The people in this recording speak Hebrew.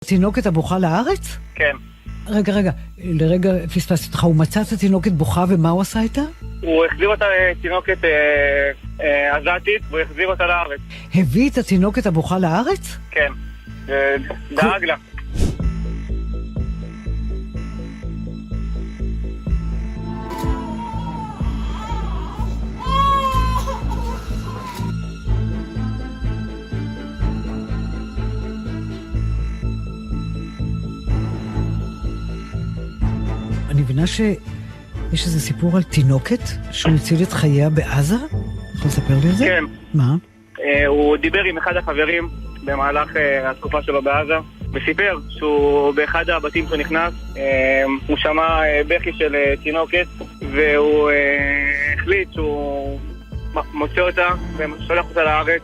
התינוקת הבוכה לארץ? כן. רגע, לרגע פספסתי אותך, הוא מצא את התינוקת בוכה ומה הוא עשה איתה? הוא החזיר אותה תינוקת עזתית, והוא החזיר אותה לארץ. הביא את התינוקת הבוכה לארץ? כן, דאג לה. אני מבינה שיש איזה סיפור על תינוקת שהוא הציל את חייה בעזה? יכול לספר לי על זה? כן. מה? הוא דיבר עם אחד החברים במהלך התקופה שלו בעזה, וסיפר שהוא באחד הבתים שהוא נכנס, הוא שמע בכי של תינוקת, והוא החליט שהוא מוצא אותה ושולח אותה לארץ.